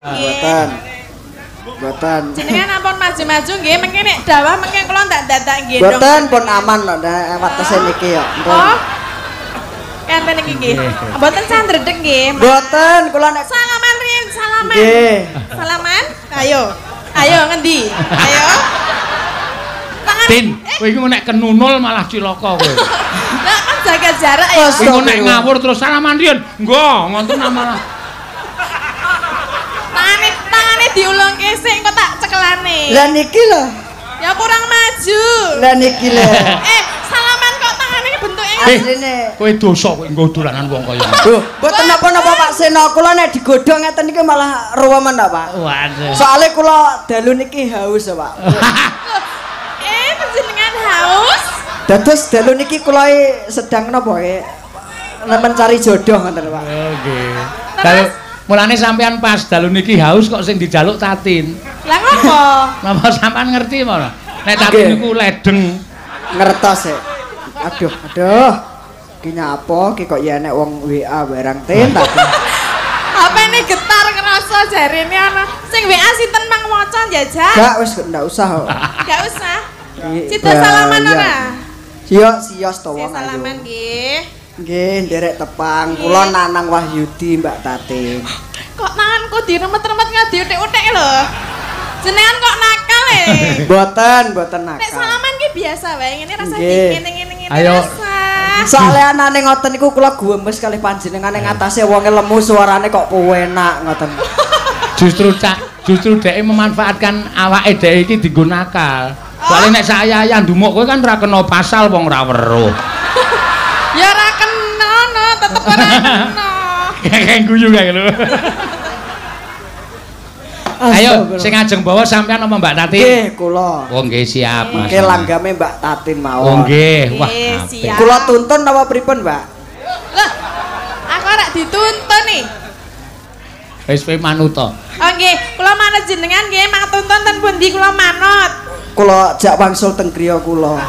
Mboten. Mboten. Jenengan ampun maju-maju nggih, mengke nek dawah mengke kula ndak dadak nggih. Mboten pun aman kok watese niki kok. Oh. Enten iki nggih. Mboten sandredeg nggih. Mboten, kula nek salaman riyen, salaman. Nggih. Salaman? Ayo. Ayo ngendi? Ayo. Tangan. Tin, kowe iki nek kenunul malah cilaka kowe. Lah kan jaga jarak ya. Kowe nek ngawur terus salaman riyen. Nggo, ngoten malah. Tangane diulungke sik engko tak cekelane. Lah niki lho. Ya kurang maju. Lah niki lho. Salaman kok tangane bentuke asline. Kowe dosa kowe nggo dolanan wong kaya ngono. Duh, mboten napa-napa Pak Seno, kula nek digodhong ngeten iki malah ruwemen ta, Pak. Waduh. Soale kula dalu niki haus, Pak. Panjenengan haus? Dados dalu niki kula sedang napa mencari jodoh ngoten, Pak. Nggih. Dalu mulane sampean pas dalu niki haus kok sing dijaluk Tatin. Lah ngopo? Napa sampean ngerti apa? Nek Tatin niku ledeng. Ngertos e. Aduh. Ki nyapa ki kok ya enek wong WA barang Tin ta. HP-ne getar kerasa jarene ana. Sing WA sinten mang waca njajak? Gak wis ndak usah kok. Gak usah. Cita salaman ora? Sios to wong. Salaman nggih. Nggih, nderek tepang. Kula Nanang Wahyudi, Mbak Tatin. Kok tanganku diremet-remet ngadi-utik-utik lho. Jenengan kok nakal e? Mboten nakal. Nek salaman ki biasa wae, ngene rasa ngene Ayo. rasa. Soale anane ngoten niku kula guemes kalih panjenengan ing atase wonge lemu suarane kok penak ngoten. Justru dhek memanfaatkan awake dhek iki dienggo nakal. Soale nek saya ndumuk kowe kan ora kena pasal wong ora weruh. Ya ora kena no, tetep ora kena. Kayak guyu kae lho. Ayo sing ajeng bawa sampean apa Mbak Tatin? Nggih, kula. Oh nggih siap Mas. Nggih langgame Mbak Tatin mawon. Oh nggih. Wah. Siap. Kula tuntun apa pripun, Mbak? Lah, aku ora dituntun nih. Wis kowe manut to. Oh nggih, kula manut jenengan nggih, mak tuntun ten pundi kula manut. Kula jak wangsul teng griya kula.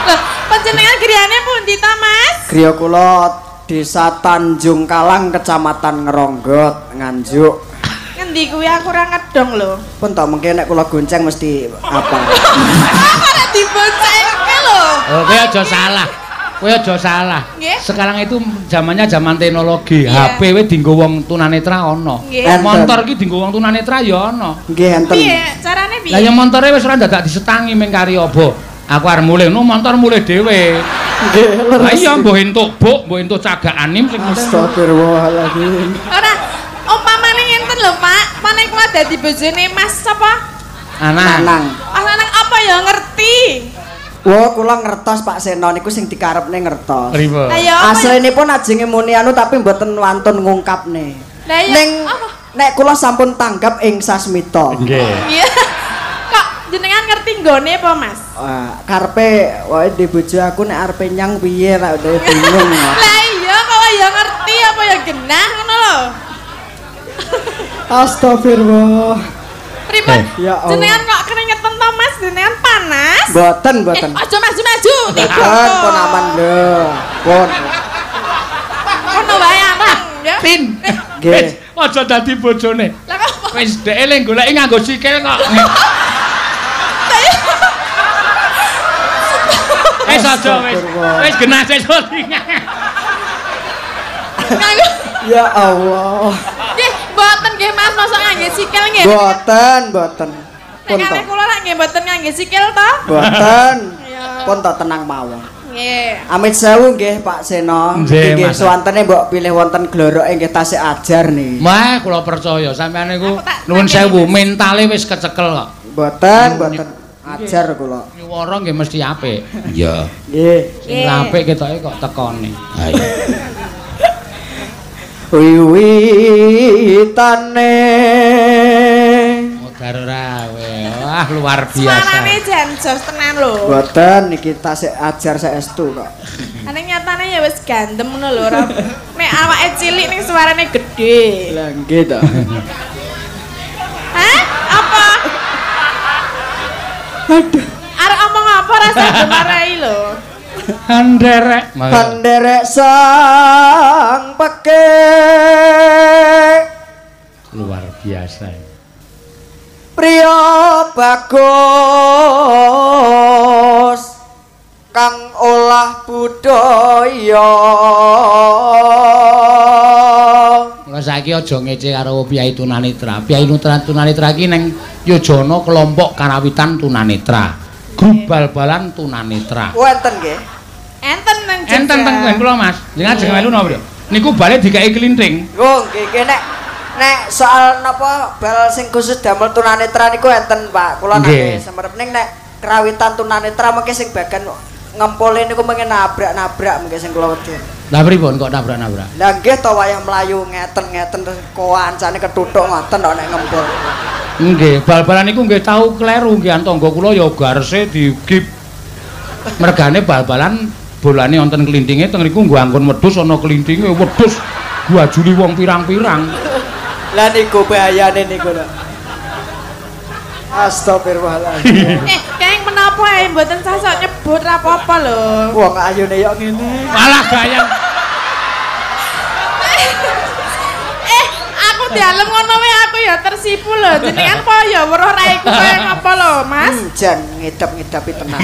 Loh, panjenengan griyane pundi ta, Mas? Griya kula Desa Tanjung Kalang, Kecamatan Ngeronggot, Nganjuk. Ngendi kuwi aku ora ngedong lho. Pun tak mengke nek kula gonceng mesti apa? Aku ora diboncengke lho. Oh, kowe aja salah. Kowe aja salah. Nggih. Sekarang itu zamannya zaman teknologi. Iya. HP we dienggo wong tunanetra ana. Nggih. Motor iki dienggo wong tunanetra ya ana. Nggih enten. Piye? Carane piye? Lah ya montore wis ora dadak disetangi ming kari apa. Aku arep mulih, no motor mulih dhewe. Nggih, Lah iya mbok entuk buk, mbok entuk cagakan sing Astagfirullahaladzim. Ora umpamane ngenten lho, Pak. Pane kula dadi bojone Mas sapa? Nanang. Lanang apa ya ngerti? Wah, kula ngertos Pak Seno niku sing dikarepne ngertos. Ribu. Ayo apa? Aslinipun ajenge muni anu tapi mboten wantun ngungkapne. Lah iya. Ning Apa? nek kula sampun tanggap ing sasmita. Nggih. Iya. Kok jenengan ngerti nggone apa, Mas? Karepe wae di bojo aku nek arepe nyang piye tak udah bingung. Lah iya kok ya ngerti apa ya genah ngono lho. Astagfirullah. Pripun? Ya Allah. Jenengan kok keringetan to, Mas? Jenengan panas? Mboten. Aja maju-maju. Pun aman lho. Pun. Ngono wae aman, ya. Tin. Nggih. Aja dadi bojone. Lah kok Wis dhek le goleki nganggo sikil kok. Wis aja wis. Wis genah sesuk. nganggo Ya Allah. nggih mboten nggih Mas, mosok ngangge sikil nggih. Mboten. Pun Nek to. kula lak nggih mboten ngangge sikil to? Mboten. Iya. Pun to tenang mawon. Nggih. Amit sewu nggih Pak Seno. Nggih, Nggih Mas. suwantene mbok pilih wonten gloroke nggih tasih ajar nih. Mah kula percaya sampean niku Aku tak nuwun tangeni, sewu Mas. mentale wis kecekel kok. Mboten. Ajar kula. Nyuwara nggih mesti apik. Iya. Nggih. Sing apik ketoke kok tekone. Ha iya. Wiwitane Modar ora we. Wah luar Suarane biasa. jan jos tenan lho. mboten niki tasih ajar saestu kok. Ane nyatane ya wis gandem ngono lho ora. Nek awake cilik ning suarane gedhe. Lah nggih to. Hah? Apa? Aduh. Arek omong apa rasa dimarahi lho. Anderek. Panderek sang peke Luar biasa. biasa. Priya bagus kang olah budaya. Mula saiki aja ngece karo Piyai Tunanetra. Piyai Tunanetra iki ning Yojana kelompok karawitan tunanetra. Grup bal-balan tunanetra. Wonten nggih. Enten nang Jogja. Enten teng kula Mas. Jenengan ajeng melu napa, Bro? Niku bale dikai klinthing. Oh, nggih nek soal napa bal sing khusus damel tunanetra niku enten, Pak. Kula nate semerep ning nek kerawitan tunanetra mengke sing bagian ngempole niku mengke nabrak-nabrak mengke sing kula wedi. Lah pripun kok nabrak-nabrak? Lah nggih to wayah mlayu ngeten-ngeten kancane ketuthuk ngoten kok nek ngempol. Nggih, bal-balan niku nggih tau kleru nggih tangga kula ya garse digip. Mergane bal-balan bolane wonten klinthinge teng niku nggo anggon wedhus ana klinthinge wedhus guajuli wong pirang-pirang. Lah niku bahayane niku lho. Astagfirullahaladzim. Keng menapa ae mboten sasok nyebut ra apa-apa lho. Wong ayune yo ngene. Malah gaya. Aku dialem ngono wae aku ya tersipu lho. Jenengan apa ya weruh raiku kaya ngapa lho, Mas? Jan ngidap-ngidapi tenan.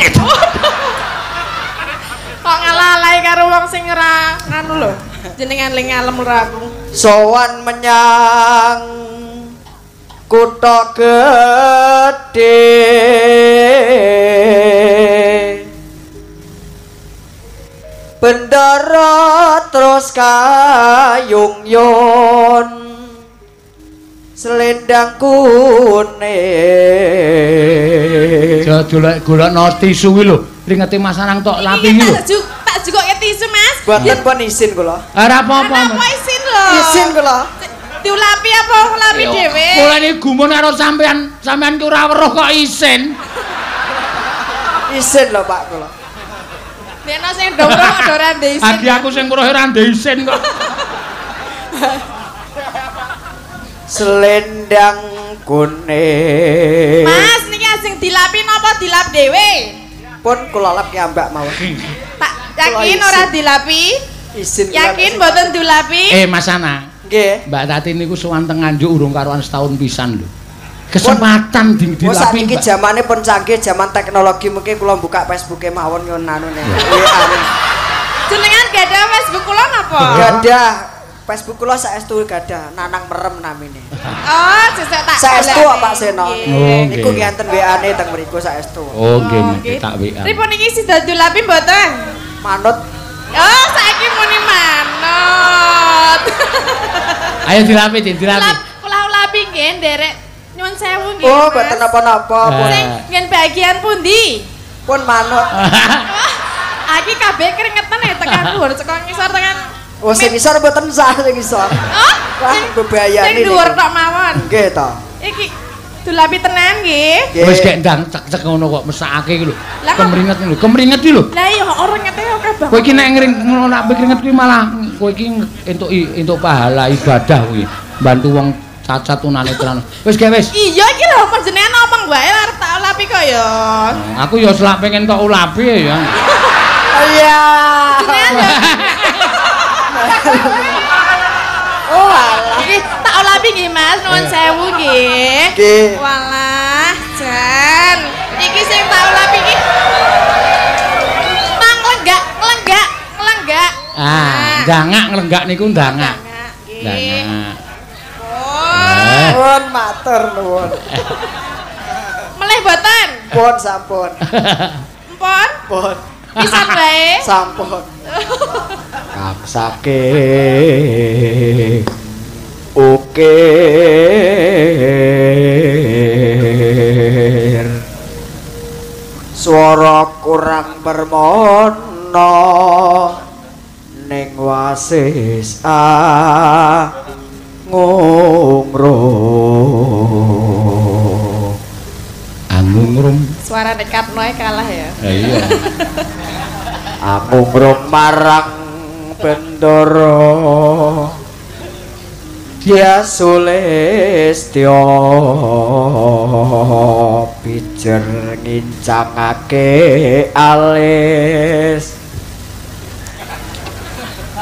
Kok ngalah-alahi karo wong sing ora anu lho. Jenengan ling ngalem ora aku. Sowan menyang kutha gedhe bendara terus kayung-yung selendang kuning Golek-golekno tisu kuwi lho. Ringete Mas Anang tok lapi iki lho. Tak jukoke tisu, Mas. Boten pun isin kula. Ora apa-apa. Apa isin lho? Isin kula. Diulapi apa ngulapi dhewe? Kula iki gumun karo sampean ki ora weruh kok isin. Isin lho Pak kula. Dene sing ndoro ora ndek isin. Agi aku sing weruh ora ndek isin kok. Selendang kuning. Mas niki asing dilapi napa dilap dhewe? Pun kula lap ya Mbak mawon. Tak yakin ora dilapi? Isin Yakin mboten dilapi? Mas Ana. Nggih. Mbak Tati niku sowan teng Nganjuk urung karuan setahun pisan lho. Kesempatan dilapi. Saiki jamane pun canggih, zaman teknologi mungkin kula buka Facebook-e mawon ngono anune. Jenengan gadah Facebook kula napa? Gadah. Facebook kula saestu gadah, Nanang Merem namine. Oh, sesuk tak. Saestu Pak Seno. Nggih. Niku nggih enten WA-ne teng mriku saestu. Oh, nggih tak WA. Pripun iki sida dilapi mboten? Manut. Oh, saiki muni manut. Ayo dilapi, dilapi. Kula ulapi nggih nderek nyuwun sewu nggih. Oh, mboten napa-napa. Sing ngen bagian pundi? Pun manut. Aki kabeh keringetan ya tekan dhuwur saka ngisor tekan. Oh, sing ngisor mboten sah sing ngisor. Oh, wah bebayane. Sing dhuwur tok mawon. Nggih to. Iki dilapi tenan nggih. Wis gek ndang cek ngono kok mesake iki lho. Lah, Kemringet lho, kemringet iki lho. Lah iya ora ngete oke banget. Kowe iki nek ngono nak keringet kuwi malah kowe iki entuk pahala ibadah kuwi. Bantu wong cacat tunanetra. Wis ge wis. Iya iki lho panjenengan omong wae arep tak ulapi kok ya. Aku ya selak pengen tok ulapi ya. Iya. Oh alah. Iki tak ulapi nggih Mas, nuwun sewu nggih. Nggih. Walah, Jan. Iki sing tak ulapi iki. Mang lenggak. Ah, ndangak nglenggak niku ndangak. Nggih. Ndangak. Oh. Nuwun matur nuwun. Melih boten? Pun sampun. Empun? Pun. Pisan wae. Sampun. Kapsake ukir swara kurang bermono ning wasis Angungrum. Suara dekat noe kalah ya. Iya. Angungrum marang bendoro dia sulistyo pijer ngincangake alis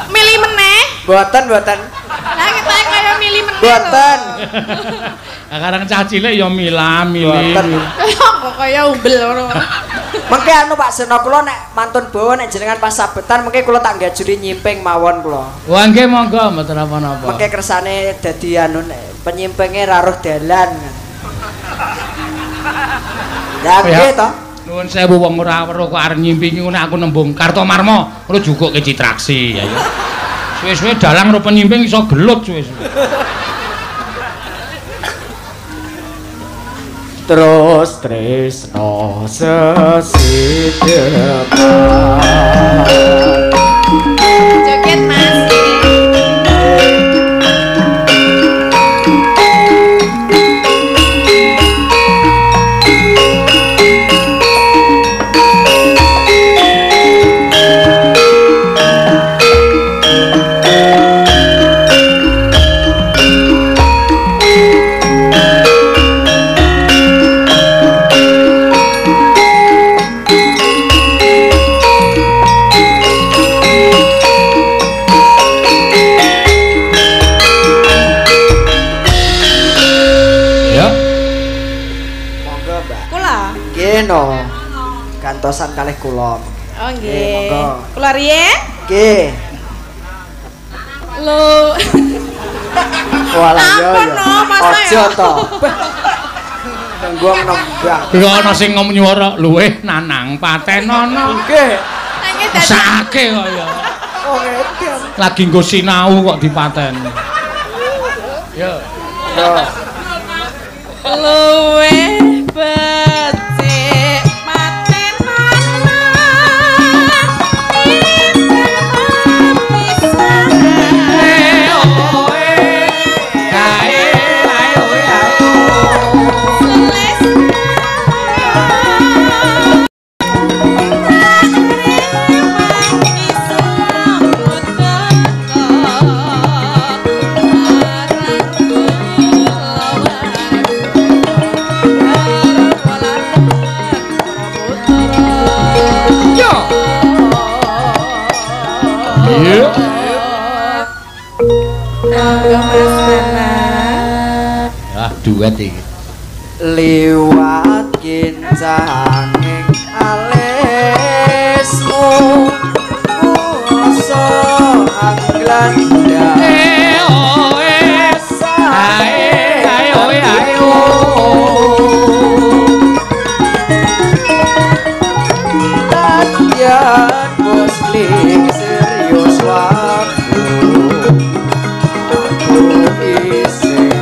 Milih meneh? boten Lah kita kaya milih meneh Mboten. Karang cah cilik ya milah milih. Kok kaya umbel ngono. Mengke anu Pak Seno kula nek mantun bawa nek jenengan pas sabetan mengke kula tak gajuri nyimping mawon kula. Wah nggih monggo mboten apa-apa. Mengke kersane dadi anu penyimpinge raruh dalan. Ya nggih to. Nuwun sewu wong ora weruh kok arep nyimpingi ngono aku nembung Kartomarma terus jukuke Citraksi ya. Suwe-suwe dalang karo penyimping iso gelut suwe-suwe. Terus tresno sesidepan Joget Mas. no gantosan kalih kula. Oh nggih. Kula riyen? Nggih. Lho. Walah yo yo. Aja to. Nggong nembang. Lho ana sing nyuwara luweh nanang paten ana. Nggih. Sake kok ya. Oh ngeten. Lagi nggo sinau kok dipaten. Yo. Yo. Luweh becik paten ana. Duet iki liwat kincanging alismu uso anglanda tadian muslim serius waktu aku isi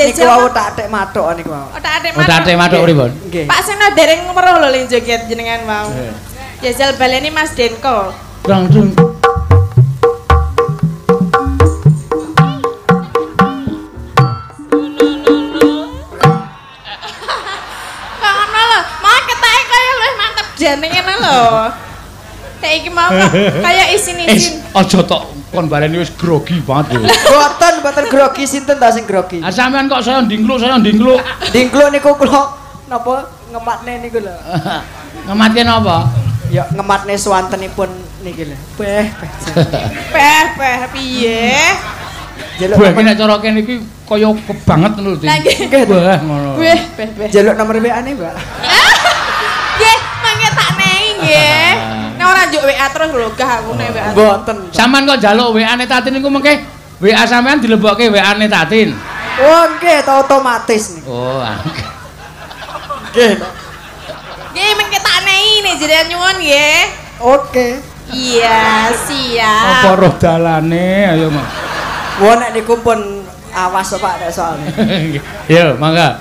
jajal. Niku wau tak atik mathuk niku wau. Oh, tak atik Oh, tak atik mathuk pripun? Nggih. Pak Seno dereng weruh lho ling joget jenengan mau. Jajal baleni Mas Denko. Langsung jane ngene lho. Kayak iki mau kayak isin-isin. Aja tok kon baleni wis grogi banget lho. Mboten grogi sinten ta sing grogi? Ah sampean kok saya ndingkluk. Dingkluk niku kula napa ngematne niku lho. Ngematke napa? Ya ngematne swantenipun niki lho. Peh. Peh piye? Jaluk Wah iki nek cara kene iki kaya kebanget lho. Lah nggih. Wah ngono. Peh. Jaluk nomor WA-ne, Mbak. Nggih, mangke tak nehi nggih. Nek ora njuk WA terus lho gah aku nek WA. Mboten. Sampeyan kok njaluk WA-ne Tatin niku mengke WA sampeyan dilebokke WA-ne Tatin. Oh nggih, otomatis niku. Oh. Nggih. Nggih, mangke tak nehi nek jenengan nyuwun nggih. Oke. Iya, siap. Apa roh dalane ayo Mas. Wah nek niku pun awas Pak nek soalnya. Yo, mangga.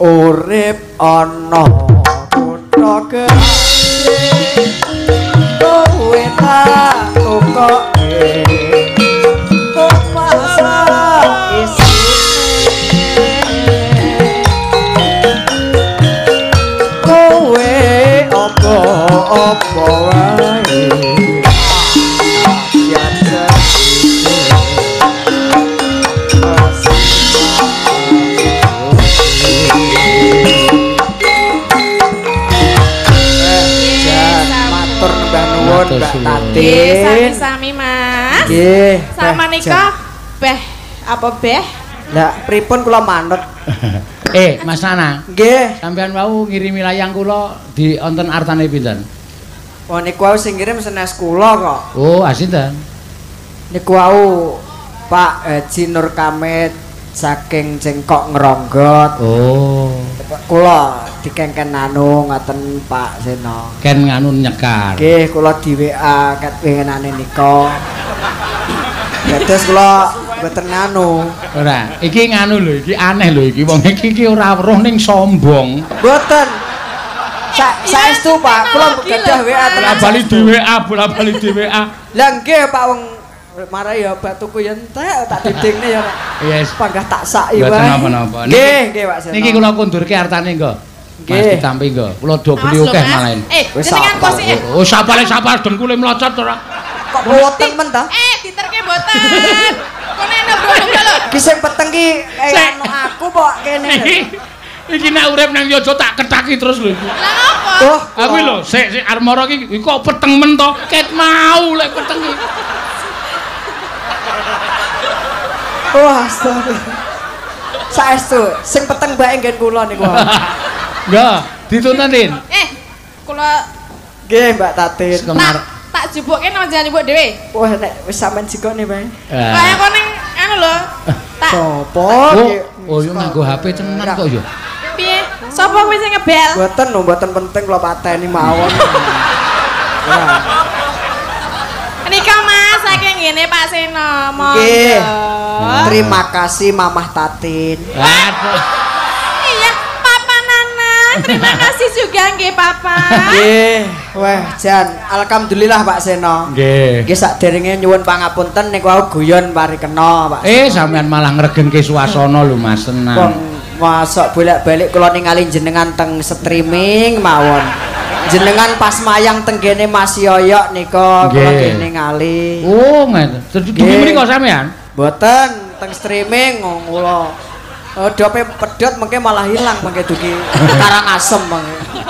Urip ana kutha gedhe kowe tak tukoke masa isine kowe apa wae Mbak Tatin. Sami-sami Mas. Nggih. Sama nika beh apa beh? Lah pripun kula manut. Mas Nana. Nggih. Sampeyan wau ngirimi layang kula di wonten artane pinten? Oh niku wau sing ngirim senes kula kok. Oh, asinten. Niku wau Pak Haji Nur Kamit saking Cengkok Ngronggot. Oh. Kula dikengken anu ngoten Pak Seno. Ken nganu nyekar. Nggih, kula di WA ket pengenane nika. Dados kula mboten nganu. Ora, iki nganu lho, iki aneh lho iki wong iki ora weruh ning sombong. Mboten. Saestu Pak, kula gadah WA tenan. Bola-bali di WA. Lah nggih Pak wong marai ya batuku ya entek tak didingne ya Pak. Yes. Panggah tak sak wae. Mboten napa-napa. Nggih, Pak Seno. Niki kula kundurke artane nggo. Mas ditampi nggo. Kula do beli akeh malahan. Jenengan kosi. Oh, sapale dengkule mlocot ora. Kok boten men ta? Diterke mboten. Kone nembro-nembro lho. Ki sing peteng ki anu aku kok kene. Iki nek urip nang Yojo tak ketaki terus lho iki. Lah apa? Oh, Aku lho, sik armara iki kok peteng men to. Ket mau lek peteng iki. wah, astaga. Saestu, sing peteng bae nggen kula niku. Nggih, dituntutin. Kula Nggih, Mbak Tatin. tak jubuke nang jenengan njupuk dhewe. Wah, nek wis sampean jikone bae. Kaya kok ning anu lho. Tak Sopo? Oh, yo nganggo HP tenan kok yo. piye? Sopo kuwi sing ngebel? Mboten lho, mboten penting kula pateni mawon. Nika Mas, saking ngene Pak Seno. Nggih. Monggo. Terima kasih Mamah Tatin. Aduh. Iya, Papa Nana. Terima kasih juga nggih Papa. Nggih, wah jan alhamdulillah Pak Seno. Nggih. Nggih sakderenge nyuwun pangapunten niku wau guyon parikena Pak. Sampean malah ngregengke suasana lho Mas tenan. Wong masuk bolak-balik kula ningali jenengan teng streaming mawon. Jenengan pas mayang teng kene Mas Yoyok nika kula kene ngali. Oh, ngoten. Dugi mriko sampean? Mboten teng streaming kula. Dope pedhot mengke malah hilang mengke dugi Karangasem mengke.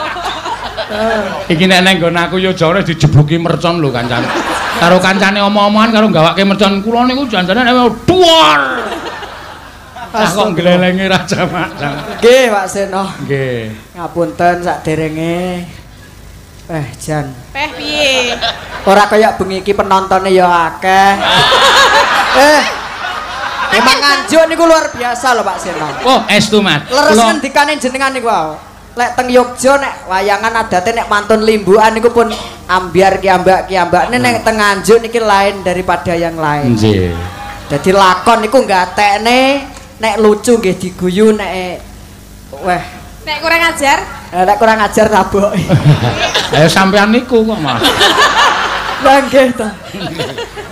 Iki nek nang nggon aku yo jare dijebluki mercon lho kancane. Karo kancane omong-omongan karo gawake mercon kula niku janjane duar. Kok nglelengi Raja Mak. Nggih Pak Seno. Nggih. Ngapunten sakderenge. Jan. Peh piye? Ora kaya bengi iki penontonnya ya akeh. Emang Nganjuk niku luar biasa lho Pak Seno. Oh, estu Mas. Leres ngendikane jenengan niku wae. Lek teng Yogya nek wayangan adate nek mantun limbukan niku pun ambiar kiambak-kiambakne nek teng Nganjuk niki lain daripada yang lain. Nggih. Dadi lakon niku gatekne nek lucu nggih diguyu nek weh Nek kurang ajar? Nek kurang ajar tabok. Ayo sampean niku kok, Mas. Lah nggih to.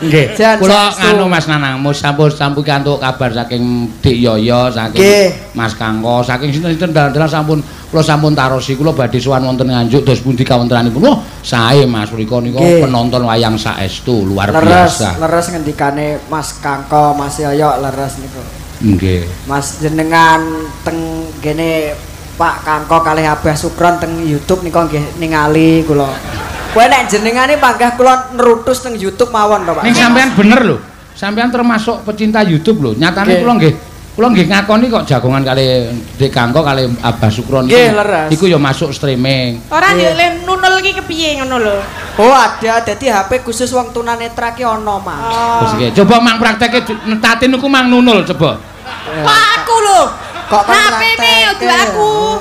Nggih. Kula nganu Mas Nanang, sampun kantuk kabar saking Dik Yoyo, saking Mas Kangko, saking sinten-sinten dalan-dalan sampun kula sampun tarosi kula badhe sowan wonten Nganjuk dos pundi kawontenanipun. Wah, sae Mas Rika nika penonton wayang saestu luar biasa. Leres ngendikane Mas Kangko, Mas Yoyo leres niku. Nggih. Mas jenengan teng kene Pak Kangko kalih Abah Sukron teng YouTube nika nggih ningali kula. Kowe nek jenengane panggah kula nerutus teng YouTube mawon to, Pak. Ning sampean bener lho. Sampean termasuk pecinta YouTube lho. Nyatane kula nggih ngakoni kok jagongan kali Dik Kangko kali Abah Sukron iku ya masuk streaming. Ora yo nunul iki kepiye ngono lho. Oh, ada dadi HP khusus wong tunanetra ki ana, Mas. Terus iki coba mang prakteke netatin niku mang nunul coba. Kok aku lho. Kok HP-ne yo aku.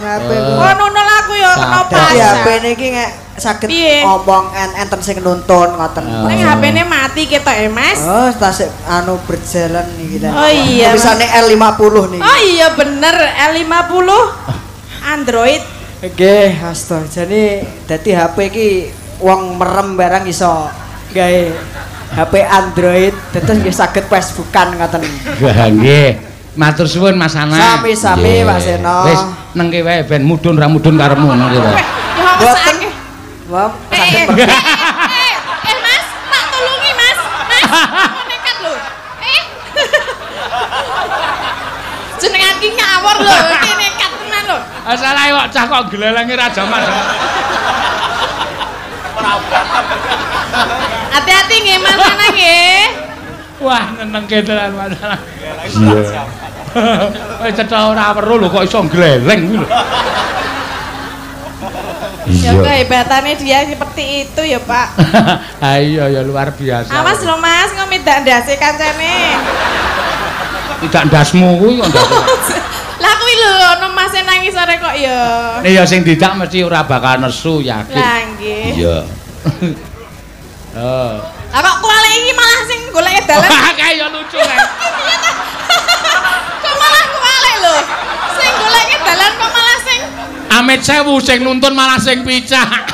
Oh, nunul aku yo kena pas. Dadi HP-ne iki nek saged ngomong enten sing nuntun ngoten. Ning HP-ne mati ketok Mas. Oh, tasik anu berjalan iki ta. Oh iya. Tulisane L50 niki. Oh iya bener L50 Android. Nggih, astaga. Jane dadi HP iki wong merem barang iso gawe HP Android terus nggih saged Facebookan ngoten. Nggih. Matur suwun Mas Ana. Sami-sami Pak Seno. Wis nengke wae ben mudhun ra mudhun karepmu ngono ki. Ya mesake. Wah, Mas, tak tulungi Mas. Mas, kok nekat lho. Jenengan ki ngawur lho, iki nekat tenan lho. Salah kok cah kok gelelengi ra jaman. Hati-hati nggih Mas Ana nggih. Wah, nenengke tenan Mas Ana. Iya. Wis cetha ora weruh lho kok iso gleleng kuwi lho. Ya kehebatannya dia seperti itu ya Pak. Ayo ya luar biasa. Awas lho Mas, kok midak ndase kancane. Tidak ndasmu kuwi kok ndas. Lah kuwi lho ono Mas nangis sore kok ya. Nek ya sing didak mesti ora bakal nesu yakin. Lah nggih. Iya. Oh. Lah kok kuali iki malah sing golek dalan. Wah, kaya lucu kae. Kok malah kuali lho. Sing golek dalan kok malah sing Amit sewu sing nuntun malah sing picak.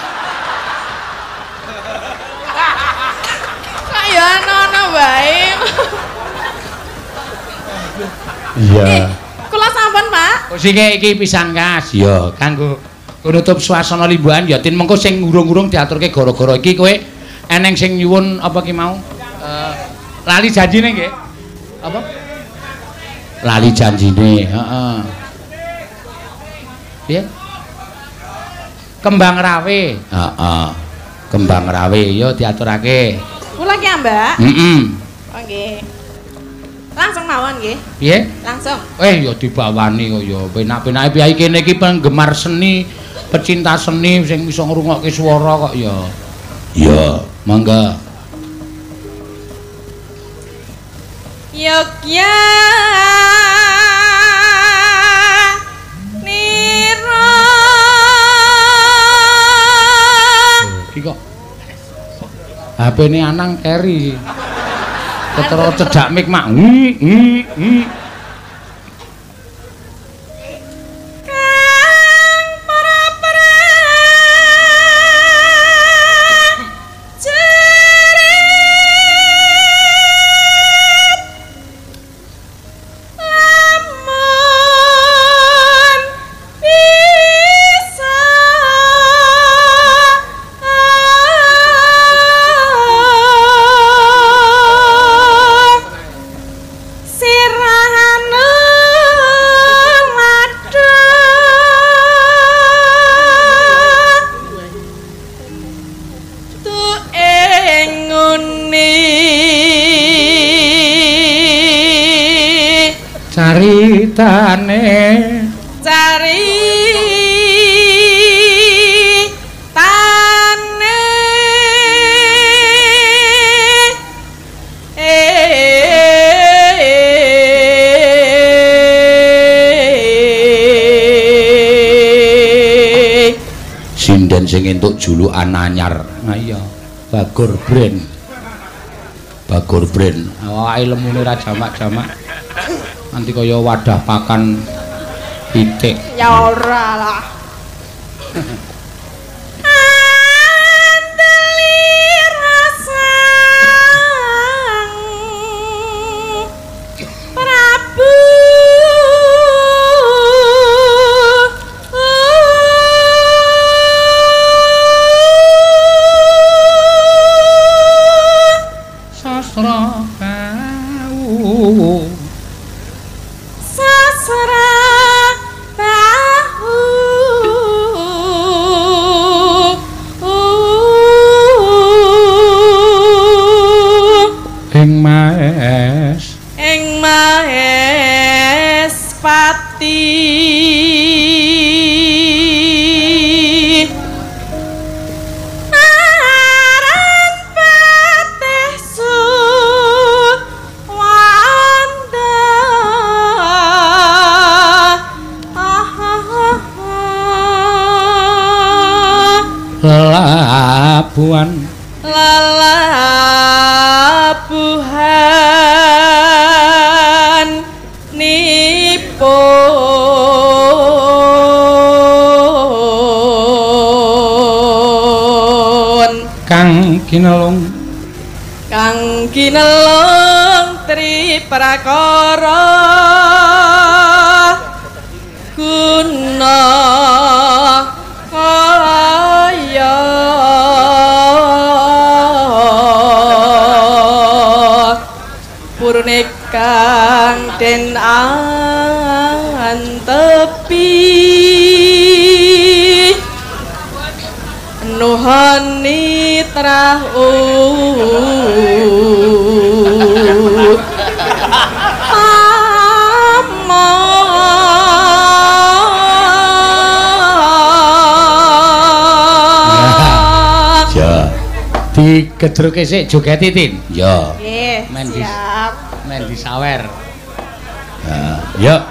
Kok ya ana wae. Iya. Kula sampun, Pak. Sing iki pisan Kas. Ya, kanggo nutup suasana limbuhan ya tin mengko sing ngurung-urung diaturke gara-gara iki kowe eneng sing nyuwun apa ki mau? Lali janjine nggih. Apa? Lali janjine, heeh. Piye? Kembang rawe. Heeh. Kembang rawe ya diaturake. Kula ki, Mbak. Heeh. Oh nggih. Langsung mawon nggih. Piye? Langsung. Ya dibawani kok ya. Penak-penake piyai kene iki penggemar seni, pecinta seni sing bisa ngrungokke swara kok ya. Ya, mangga. Yogya Niro. Iki kok HP-ne Anang keri. Ketara cedak mik mak. Caritane sinden sing entuk julukan anyar. Nah iya, Bagor Brand. Awake lemune ra jamak-jamak. Nanti kaya wadah pakan pitik. Ya ora lah. Lelabuhan nipun kang kinelung triprakara guna kaya purune kang den antepi nuhani trahu digedruke sik joget Titin. Ya. Nggih, siap. Men disawer. Nah, yuk.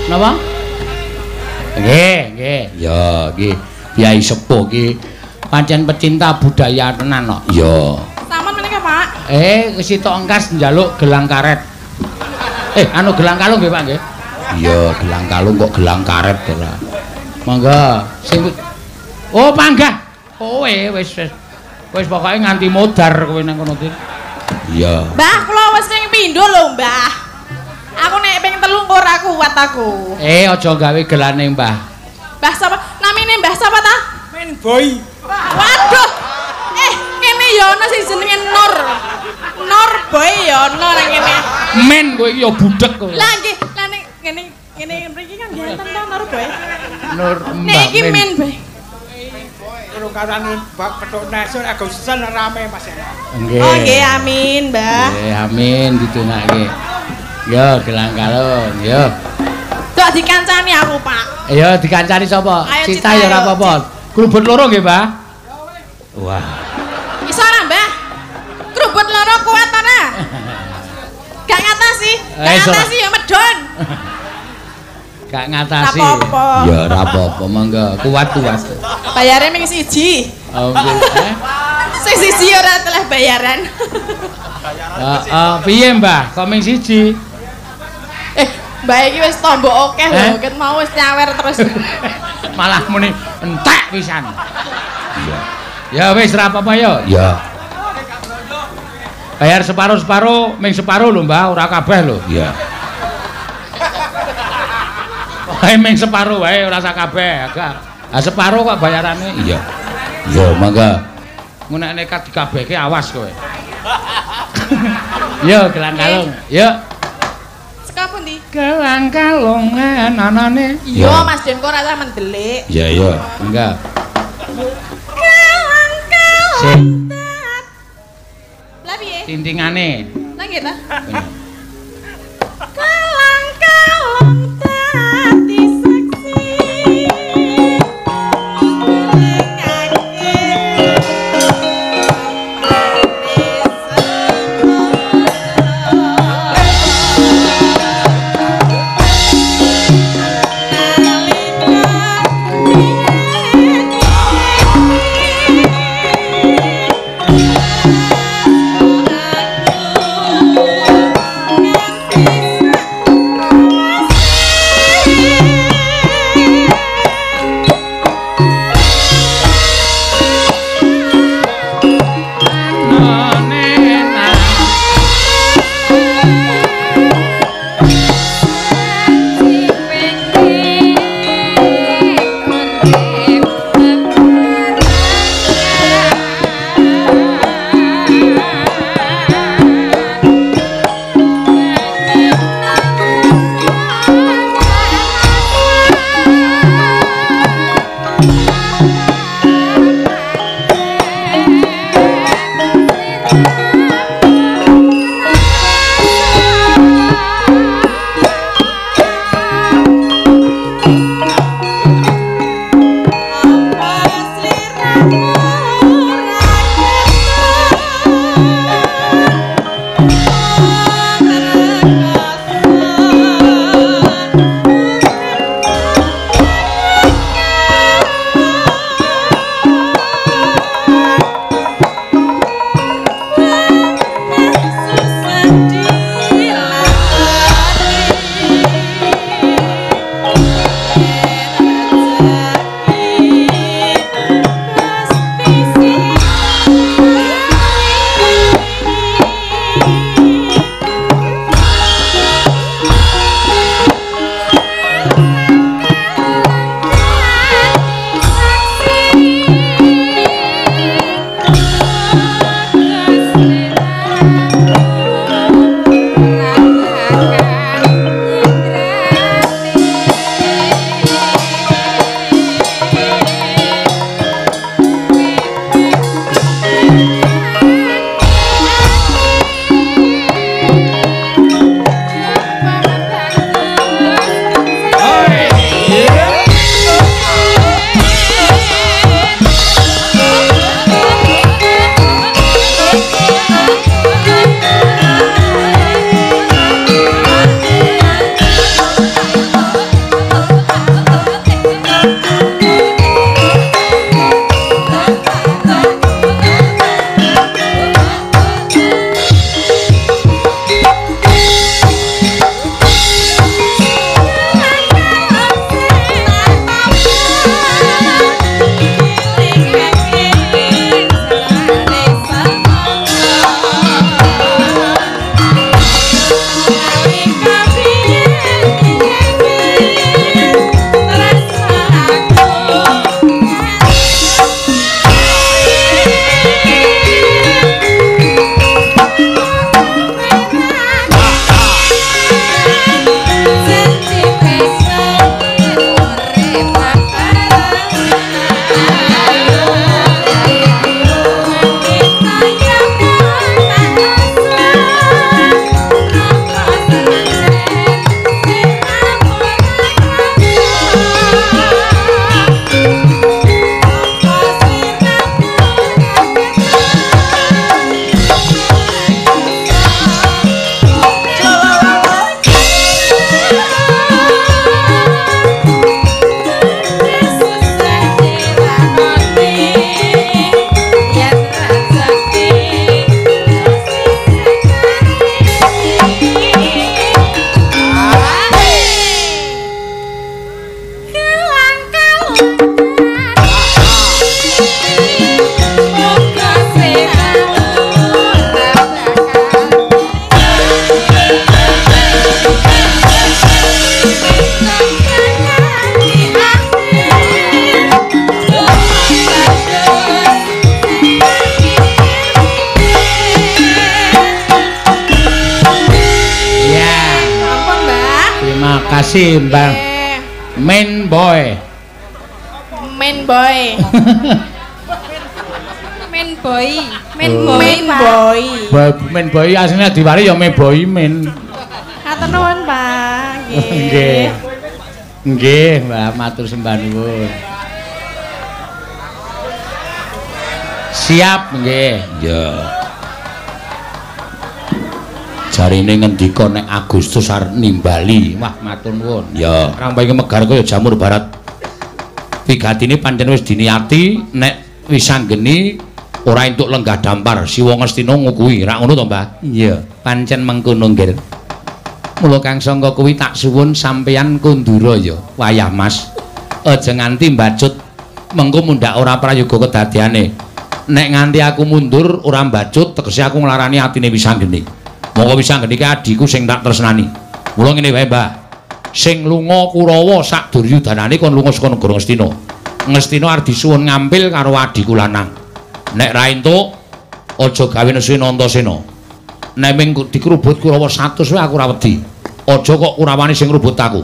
Napa? Nggih. Ya, nggih. Kyai sepuh iki pancen pecinta budaya tenan kok. Ya. Sampun menika, Pak. Kesitok engkas njaluk gelang karet. Anu gelang kalung nggih, Pak nggih. Iya, gelang kalung kok gelang karet ora. Mangga, sing Oh, panggah. Oh, wis pokoke nganti modar kowe nang kono iki. Iya. Mbah, kula wis ping pindho lho, Mbah. Aku nek ping 3 ora kuat aku. Aja gawe gelane, Mbah. Mbah sapa? Namine Mbah sapa ta? Men Boy. Waduh. Kene ya ana sing jenenge Nur. Nur Boy ya ana nang kene. Men kowe iki ya budhek kowe. Lah nggih, lah ning ngene mriki kan nggih enten ta Nur Boy. Nur Mbah. Nek iki men Boy. Karo karane bak petuk nasur Agustusan rame Mas. Nggih. Oh nggih, amin, Mbah. Nggih, amin ditungake. Yo gelang kalung, yo. Kok dikancani aku, Pak? Ya dikancani sapa? Ayo, Cita ya ora apa-apa. Grubut loro nggih, Mbah. Wah. Iso ora, Mbah? Grubut loro kuat ora? Gak ngatasi. Gak ngatasi ya medon. Gak ngatasi. Ora apa-apa. Ya ora apa-apa, monggo. Kuat. Bayare ming 1. Oh, nggih. Sing 1 ora telah bayaran. Piye, Mbah? Kok ming 1? Mbah iki wis tombok akeh lho, ket mau wis nyawer terus. Malah muni entek pisan. Iya. Ya wis ora apa-apa ya. Ya. Bayar separo-separo, ming separo lho, Mbah, ora kabeh lho. Iya. Wae ming separo wae ora sak kabeh, agak. Ah separo kok bayarane. Iya. Ya, mangga. Mun nek nekat dikabehke awas kowe. Yo gelang kalung. Yo. Saka pundi? Gelang kalung anane. Iya, Mas Den kok ora tau mendelik. Iya, enggak. Gelang kalung. Sing Lah piye? tintingane. Lah nggih ta? Gelang kalung dadi saksi. kasih Mbak. Main boy. Main boy. Main boy. Main boy. Main boy asline diwari ya main boy men. Hatur nuwun, Pak. Nggih. Nggih, Mbak, matur sembah nuwun. Siap nggih. Ya. Jarine ngendika nek Agustus arep nimbali. Wah, matur nuwun. Ya, rampane megar kaya jamur barat. Wigatine pancen wis diniati nek wis anggeni ora entuk lenggah dampar Siwa Ngastina ngukuhi. Ra ngono to, Mbah? Iya, pancen mengkono nggih. Mula Kang Sangka kuwi tak suwun sampeyan kundura ya, wayah Mas. Aja nganti mbacut mengko mundhak ora prayoga kedadeane. Nek nganti aku mundur ora mbacut tegese aku nglarani atine Wisanggeni. Monggo Wisanggeni ki adiku sing tak tresnani. Mula ngene wae, Mbah. Sing lunga Kurawa sak Duryudanane kon lunga saka negara Ngastina. Ngastina arep disuwun ngampil karo adiku lanang. Nek ra entuk aja gawe nesu Antasena. Nek ming dikrubut Kurawa 100 wae aku ora wedi. Aja kok Kurawani sing ngrubut aku.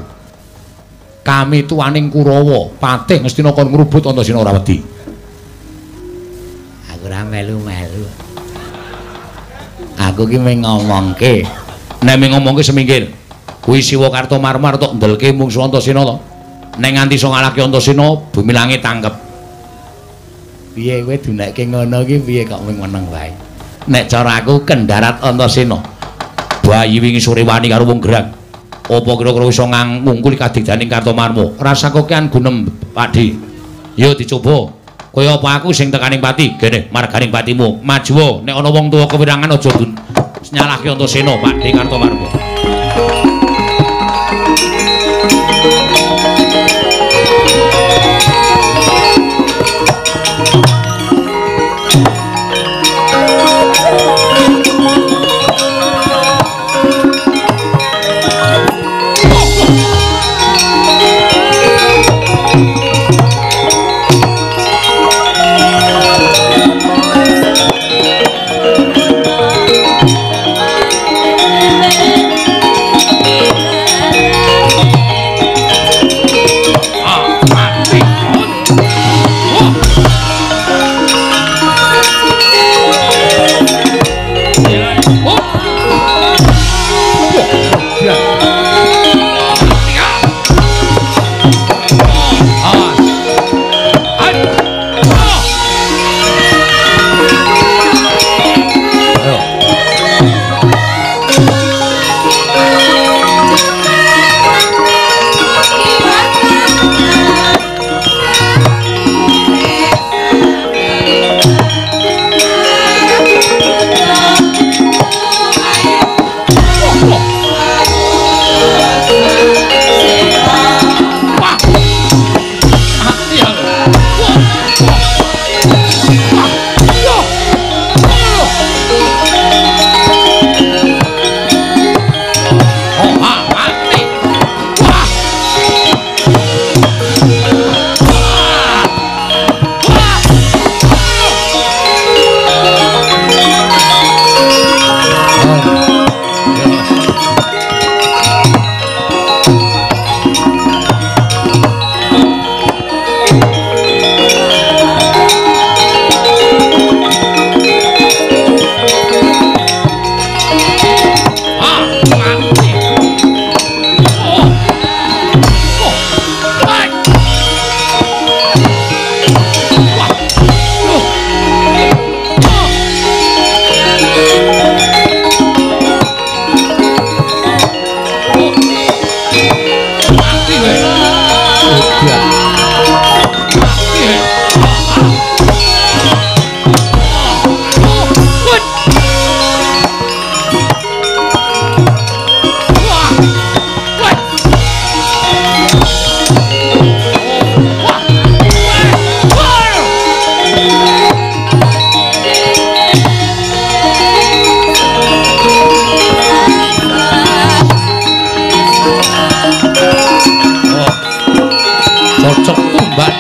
Kami tuwaning Kurawa, patih Ngastina kon ngrubut Antasena ora wedi. Aku ora melu-melu. Aku ki mung ngomongke. Nek mung ngomongke semingkir. Kuwi Siwa Kartomarmar tok ndelke mungsuh Antasena to. Nek nganti iso ngalahke Antasena, bumi langit tangkep. Piye kowe dunekke ngono ki piye kok mung meneng wae. Nek cara aku kendarat Antasena. Bayi wingi sore wani karo wong gerang. Apa kira-kira iso ngungkuli kadigdaning Kartomarma? Rasa kokean gunem, Pakdi. Yo dicoba. Kaya apa aku sing tekaning pati, gene marganing patimu. Maju nek ana wong tuwa kewirangan aja nyalahke Antasena, Pakdi Kartomarma.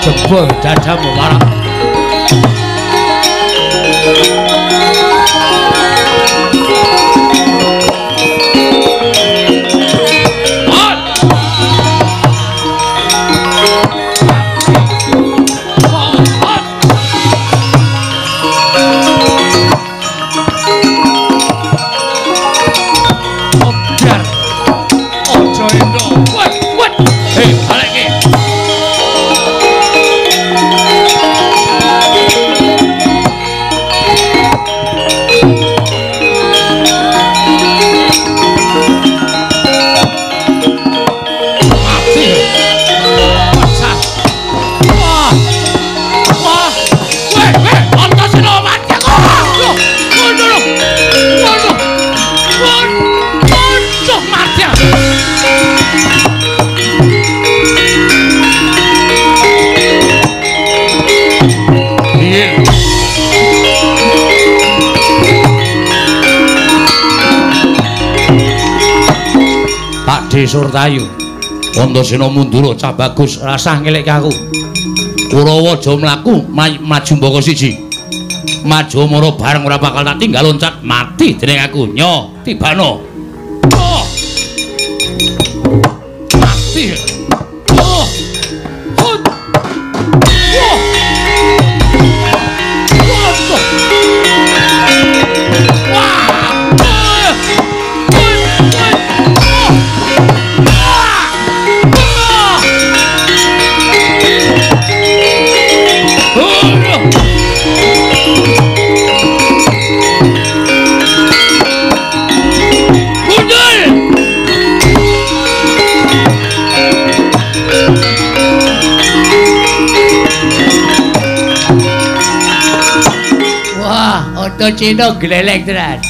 jebul dadamu marang Pak De Surtayu. Antasena mundur cah bagus rasah ngelekke aku. Kurawa aja mlaku maju mbaka siji. Maju mara bareng ora bakal tak tinggal loncat mati dening aku. Nyo, tibano. Oh. Mati. Oh. Hut. Oh. Antasena gleleng tenan.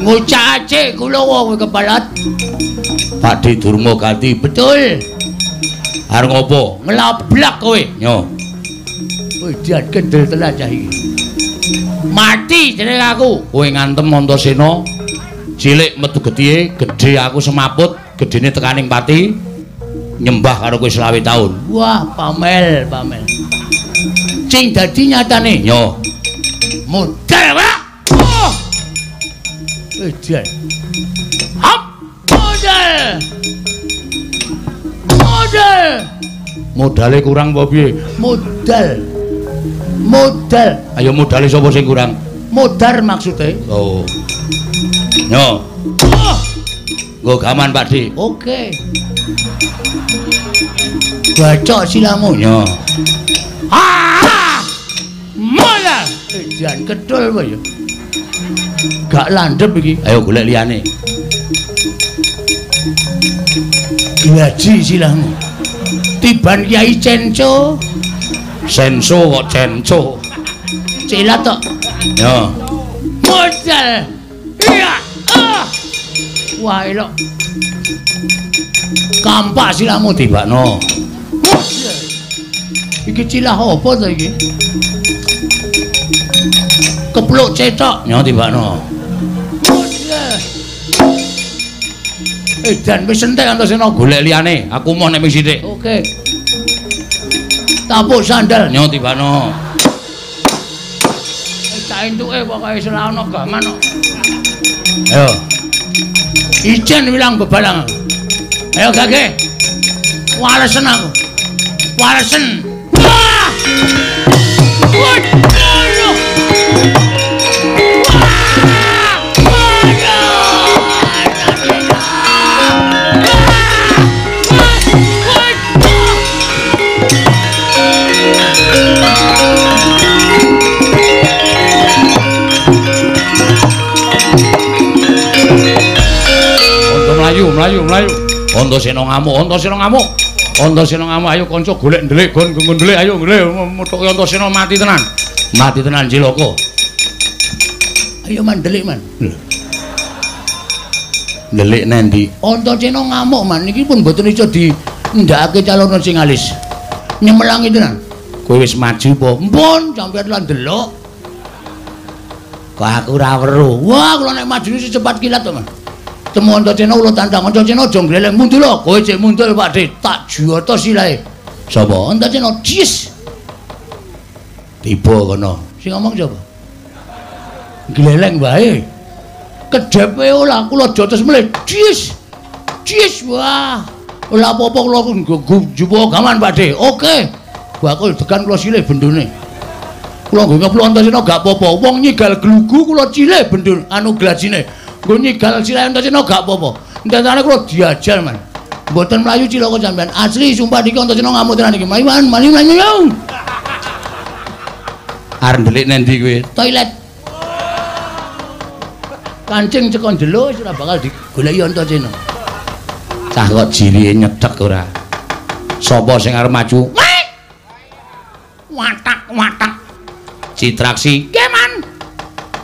Ngucak acik kula wong kepalat. Pakde Durma ganti Betul. arep ngopo? Ngelablak kowe. Nyo. Kowe dian kendel tenan cah iki. Mati jeneng aku. Kowe ngantem Antasena. Cilik metu getihe, gedhe aku semaput, gedene tekaning pati. Nyembah karo kowe 20 taun. Wah, pamel. Sing dadi nyatane. Nyo. Modal, Pak. Oh. Dian. Hop, modal. Modale kurang apa piye? Modal. Ayo modale sapa sing kurang? Modar maksudnya. Oh. Nyo. Oh. Nggo gaman Pakde. Oke. Baca silamu. Nyo. Modal. Jangan kedul apa ya? Gak landep iki. Ayo golek liyane. Gaji silamu. Tiban Kiai Cenco. Senso kok cenco. Cilat tok. Yo. Modal. Iya. Wah, elok. Kampak silamu Tibakno. Iki cilah apa to iki? Kepluk cetok. Nyo tibakno. Dan wis entek Antasena Golek liyane, aku mau nek ming sithik. Oke. Tapuk sandal. Nyo tibakno. Cah entuke pokoke ora ana gaman kok. Ayo. Ijen wilang bebalang. Ayo gage. Walesen aku. Walesen. Wah! Waduh. Mlayu. Antasena ngamuk. Ayo kanca golek ndelik gon ndelik ayo ndelik mutuke Antasena mati tenan. Mati tenan Cilaka. Ayo man ndelik man. Ndelik nendi? Antasena ngamuk man iki pun mboten iso dindakake calon sing alis. Nyemelangi tenan. Kowe wis maju apa? Mpun sampeyan lan delok. Kok aku ora weruh. Wah, kula nek maju secepat kilat to man. Temu Antasena kula tandang Antasena aja gleleng mundur lho. Kowe cek mundur Pakde, tak juwata silahe. Sapa? Antasena dis. Tiba kono. Sing ngomong sapa? Gleleng wae. Kedepe ora kula jotos melih dis. Wah. Ora apa-apa kula jupo gaman Pakde. Oke. Bakul tekan kula silih bendone. Kula nggo ngeplu Antasena gak apa-apa. Wong nyigal glugu kula cilih bendun anu glajine. Nggo nyigal silih Antasena gak apa-apa. Ndantane kula diajar man. Mboten mlayu Cilaka sampean. Asli sumpah iki Antasena ngamuk tenan iki. Maiwan, mlayu. Arep ndelik nendi kowe? Toilet. Kancing cekon delok wis ora bakal digoleki Antasena. Cah kok jilike nyedhek ora. Sapa sing arep maju? Watak. Citraksi. Nggih man.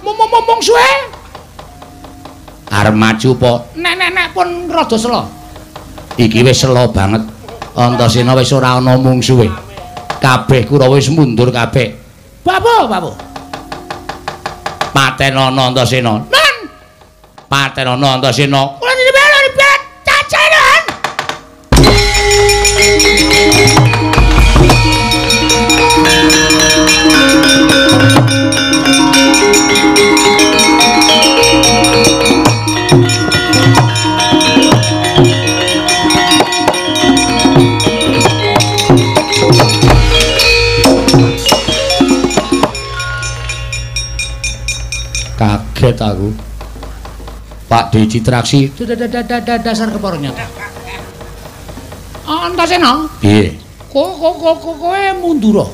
Mumung suwe. Arep maju apa? Nek pun rada sela. Iki wis sela banget. Antasena wis ora ana mungsuhe. Kabeh Kurawa wis mundur kabeh. Bapo. Patenana Antasena. Nan. Patenana Antasena. Kula dipet cacana. kaget aku. Pak D Citraksi dasar kepornya. Antasena? Piye? Kowe mundur.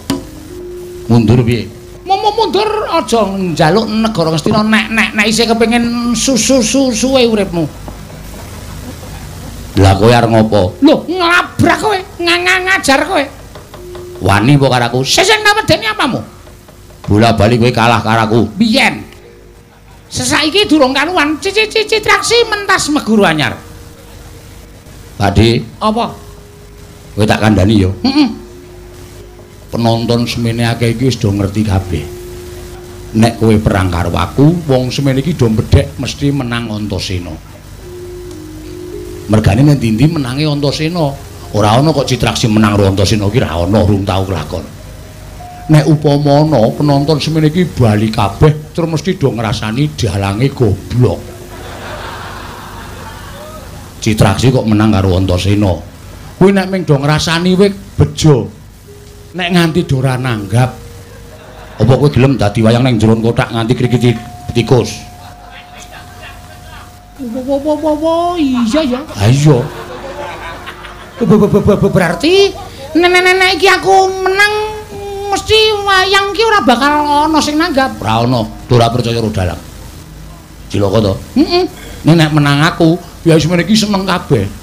Mundur piye? Mundur aja njaluk negara Ngastina nek isih kepengin suwe uripmu. Lah kowe arep ngopo? Lho, nglabrak kowe, ngajar kowe. Wani apa karo aku? Sesuk medeni apamu? Bola-bali kowe kalah karo aku. Biyen. Sesaiki durung kaluan, Citraksi mentas meguru anyar. Pakde, apa? Kowe tak kandhani ya. Penonton semene akeh iki wis do ngerti kabeh. Nek kowe perang karo aku, wong semene iki do mbedhek mesti menang Antasena. Mergane nek ndi menange Antasena, ora ana kok Citraksi menang karo Antasena iki ra ana, urung tau kelakon. Nek upamana penonton semene iki bali kabeh terus mesti do ngrasani dalange goblok. Citraksi kok menang karo Antasena. Kuwi nek ming do ngrasani kowe bejo. Nek nganti do ora nanggap. Apa kowe gelem dadi wayang ning jero kotak nganti krikiti tikus? Iya ya. Ha iya. Berarti nenek-nenek iki aku menang mesti wayang ki ora bakal ana sing nanggap. Ora ana, ora percaya karo dalang. Cilaka to? Heeh. Nek menang aku, ya semene iki seneng kabeh.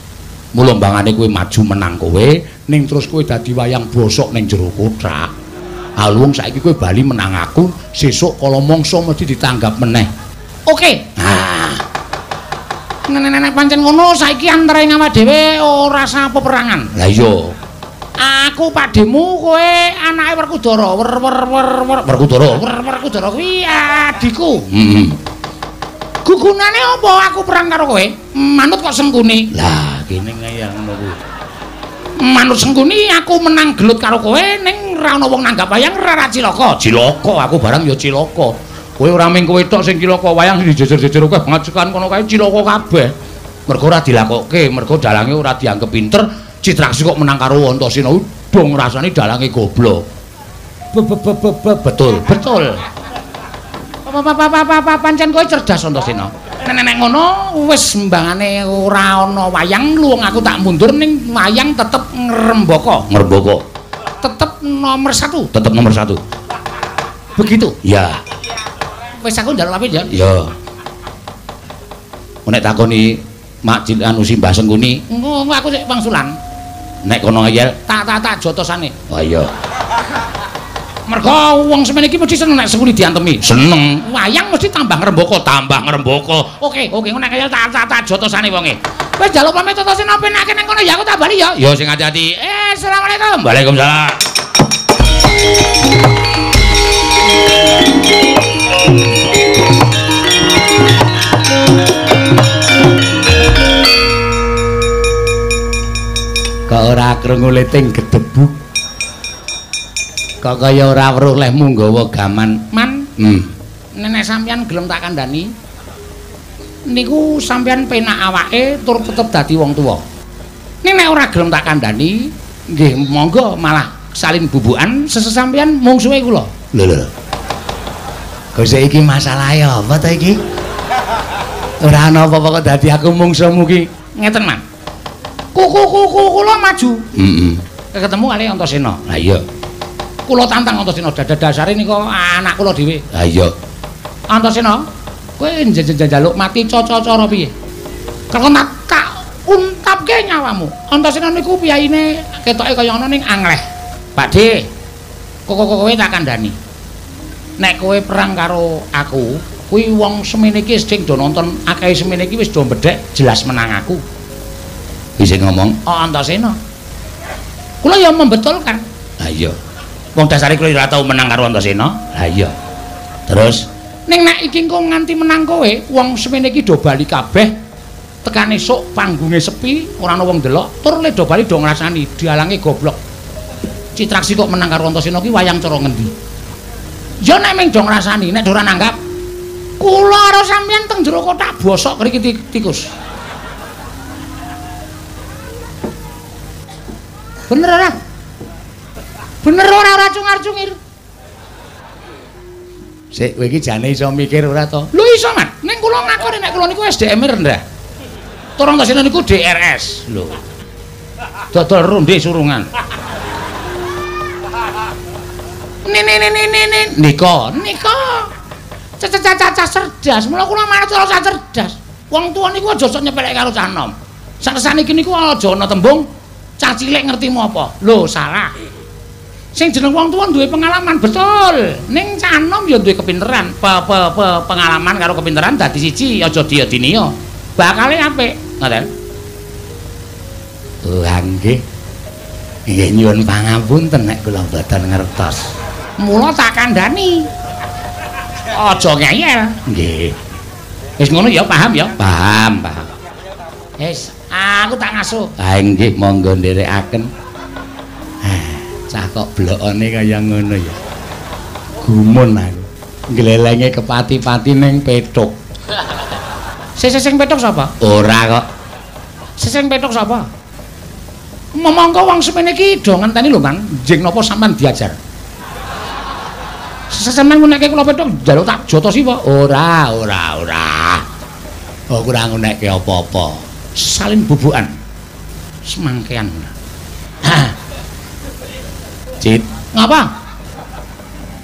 Mula mbangane kowe maju menang kowe, ning terus kowe dadi wayang bosok ning jero kotak. Alung saiki kowe bali menang aku, sesuk kala mangsa mesti ditanggap meneh. Oke. Nah. Nenek-nenek pancen ngono, saiki antara awake dhewe ora sah peperangan. Lah iya. Aku pademu kowe anake Werkudara. Werkudara kuwi adikku. Gugunane apa aku perang karo kowe? Manut kok Sengkuni. Lah, kene ngayang ngono kuwi. Manut Sengkuni aku menang gelut karo kowe ning ora ana wong nanggap wayang ora cilaka. Cilaka aku barang ya cilaka. Kowe ora mung kowe tok sing cilaka, wayang dijejer-jejer kowe banget cekan kono kae cilaka kabeh. Mergo ora dilakokke, mergo dalange ora dianggep pinter. Citraksi kok menang karo Antasena dong rasane dalange goblok. Betul. Apa pancen kowe cerdas Antasena. Nek ngono wis mbangane ora ana wayang luwung aku tak mundur ning wayang tetep ngrembaka. Tetep nomor 1. Tetep nomor 1. Begitu? Ya. Wis aku njaluk apa ya? Ya. Nek takoni Mak Cil anu Simbah Sengkuni, aku sik wangsulan. Nek kono ngeyel tak jotosane. Oh iya. Mergo wong semene iki mesti seneng nek Sengkuni diantemi. Seneng. Wayang mesti tambah ngrembaka. Oke, nek ngeyel tak jotosane wonge. Wis njaluk pamit Antasena penake ning kono ya aku tak bali ya. Ya sing hati-hati. Assalamualaikum. Waalaikumsalam. Kok ora krungu leting gedebuk. Kok kaya ora weruh lehmu nggawa gaman. Man. Nenek sampeyan gelem tak kandhani. Niku sampeyan penak awake tur tetep dadi wong tuwa. Nek ora gelem tak kandhani, nggih monggo malah salin bubukan sesampeyan mungsuhe kula. Lho. Kok iki masalahe apa ta iki? Ora ana apa-apa kok dadi aku mungsuhmu ki. Ngeten, Man. Kula maju. Ketemu kali Antasena. Lah iya. Kula tantang Antasena dasare nika anak kula dhewe. Lah iya. Antasena, kowe njaluk mati cara piye? Kok tak untapke nyawamu. Antasena niku piyayine ketoke kaya ana ning angleh. Pakde. Kowe tak kandhani. Nek kowe perang karo aku, kuwi wong semene iki sing do nonton akeh semene iki wis do mbedhek jelas menang aku. Bisa ngomong, Antasena. Kula ya membetulkan. Lah iya. Wong dasare kula ora tau menang karo Antasena. Lah iya. Terus ning nek iki engko nganti menang kowe, wong semene iki do bali kabeh. Tekan esuk panggunge sepi, ora ana wong delok, tur le do bali do ngrasani dialange goblok. Citraksi kok menang karo Antasena ki wayang cara ngendi? Ya nek ming do ngrasani, nek do ora nanggap, kula karo sampeyan teng jero kotak bosok krikiti tikus. Bener ora? Bener ora cungar-cungir? Sik kowe iki jane iso mikir ora to? Lho iso, Man. Ning kula ngakoni nek kula niku SDM rendah. Turun tasine niku DRS. Lho. Dodol ronde surungan. Nika. Caca cerdas. Mula kula manut cara cerdas. Wong tuwa niku aja sok nyepelek karo cah nom. Sanesane iki niku aja ana tembung cah cilik ngerti apa. Lho, salah. Sing jeneng wong tuwa duwe pengalaman betul. Ning cah nom ya duwe kepinteran. Pengalaman karo kepinteran dadi siji, aja dia-dinia. Bakale apik. Ngoten. Wah, nggih. Nggih nyuwun pangapunten nek kula mboten ngertos. Mula tak kandhani. Aja ngeyel. Nggih. Wis ngono ya, paham ya? Paham. Wis, aku tak ngasuh. Ha nggih, monggo nderekaken. Cah kok blokone kaya ngono ya. Gumun aku. Glelenge kepati-pati ning petuk. Sing petuk sapa? Ora kok. Sing petuk sapa? Momongko wong semene iki do ngenteni lho, Mang. Jeng napa sampean diajar? Sesampeyan ngunekke kula petuk njaluk tak jotosi apa? Ora. Oh, kurang ngunekke apa-apa. Salin bubukan. Semangkean. Cit, ngapa?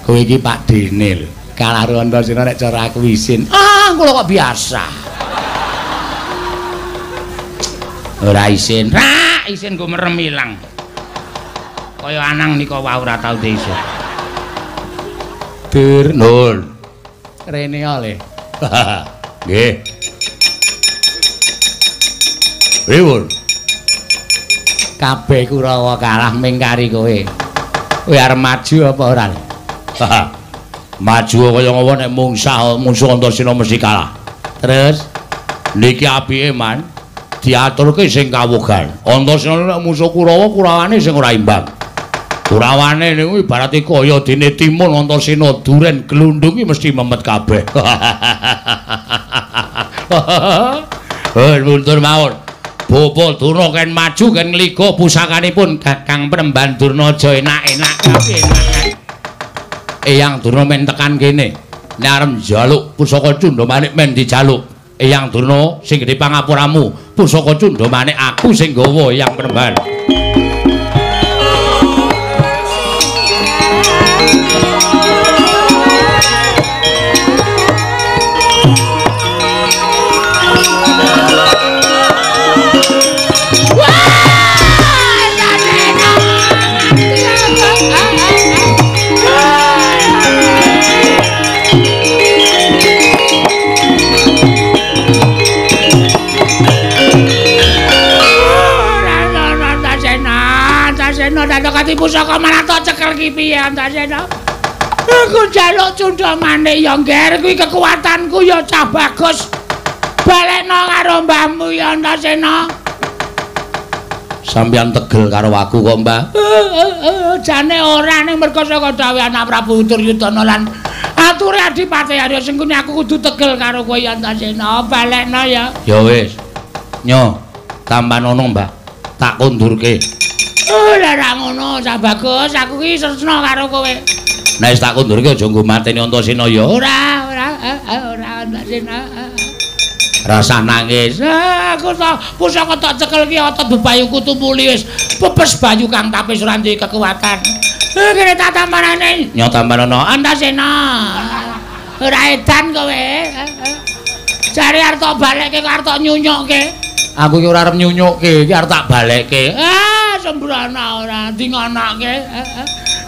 Kowe iki Pak Dene lho. Kalah Antasena nek cara aku isin. Kula kok biasa. Ora isin. Isin go merem ilang. Kaya anang nika wae ora tau isin. Dur nun. Rene oleh. Nggih. Riwul. Kabeh Kurawa kalah mingkari kowe. Kowe arep maju apa ora? Maju kaya ngopo nek musuh Antasena mesti kalah. Terus niki apike, Man? Diaturke sing kawogan. Antasena nek musuh Kurawa, Kurawane sing ora imbang. Kurawane niku ibarate kaya dene timun Antasena duren glundung iki mesti memet kabeh. Mundur mawon. Bopo Durna ken maju ken ngliga pusakanipun Kakang Penemban Durnaja enak-enak kabeh. Eyang Durna men tekan kene. Nek arep njaluk pusaka Cundamanik men dijaluk. Eyang Durna sing gedhe pangapuramu. Pusaka Cundamanik aku sing nggawa Eyang Penemban. Kati pusaka malah tok cekel ki piye Antasena. Aku njaluk Cundamanik ya ngger kuwi kekuatanku ya cah bagus. Balekno karo mbahmu ya Antasena. Sampeyan tegel karo aku kok, Mbah? Jane ora ning merga saka dawuh anak Prabu Duryudana lan ature Adipati Arya Sengkuni aku kudu tegel karo kowe ya Antasena. Balekno ya. Ya wis. Nyo, tambanono, Mbah. Tak kundurke. Ora ngono, cah bagus, aku iki tresna karo kowe. Nek wis tak kundurke aja nggo mateni Antasena ya. Ora Antasena. Rasa nangis. Aku to pusaka tak cekel ki otot bebayuku tumuli wis pepes bayu kang tapis ora duwe kekuatan. Kene tak tambanane. Nya tambanono Antasena. Ora edan kowe. Jare arep tak balekke karo arep tak nyunyukke. Aku iki ora arep nyunyukke, iki arep tak balekke. Sembrana ora dingonake.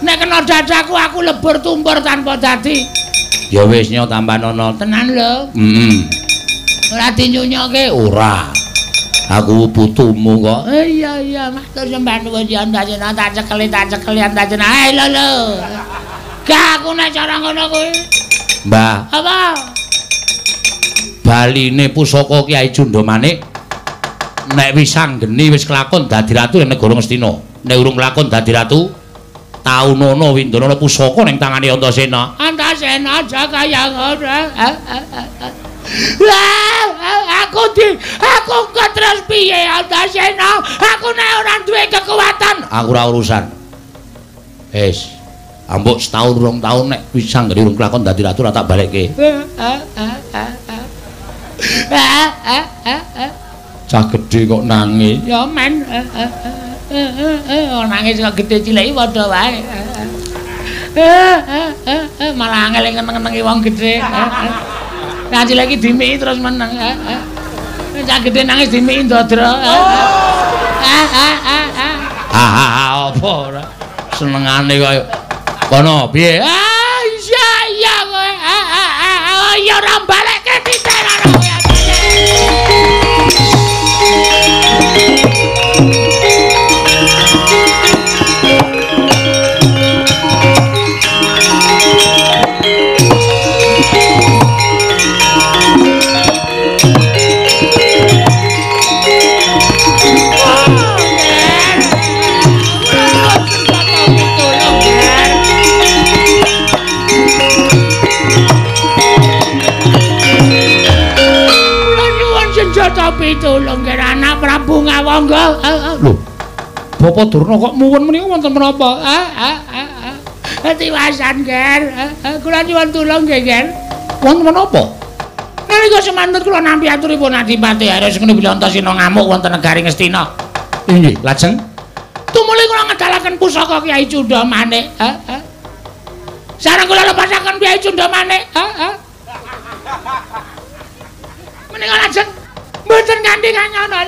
Nek kena dadaku aku lebur tumpur tanpa dadi. Ya wis nya tambanono. Tenan lho. Ora dinyunyukke ora. Aku putumu kok. Iya, matur sembah nuwun ya Antasena, tak cekeli Antasena. Lho. Gak aku nek cara ngono kuwi. Mbah. Apa? Baline pusaka Kyai Cundamanik nek wis anggeni wis kelakon dadi ratu ning negara Ngastina. Nek urung kelakon dadi ratu, taunono Windanana pusaka ning tangane Antasena. Antasena aja kaya ngono. Aku kok terus piye Antasena? Aku nek ora duwe kekuatan. Aku ora urusan. Ambok setahun 2 tahun nek wis sanggene urung kelakon dadi ratu ora tak balekke. Cah gedhe kok nangis. Ya men. Nangis kok gedhe cilik padha wae. Malah angel ngeneng-ngenengi wong gedhe. Cah cilik iki dimiki terus meneng. Cah gedhe nangis dimiki ndodro. Apa ora senengane kaya kono piye? Iya kowe. Ya ora balekke titik ora kowe. Pitulung ger anak Prabu Ngawangga. Lho. Bapak Durna kok muwun menika wonten menapa? Tiwasan ger. Kula nyuwun tulung nggih ger. Wonten menapa? Nalika semanten kula nampi aturipun Adipati Haris ngene Antasena ngamuk wonten negari Ngastina. Inggih, lajeng tumuli kula ngedalaken pusaka Kyai Cundamanik. Sareng kula lepasaken Kyai Cundamanik. Menika lajeng mboten kanthi kanyana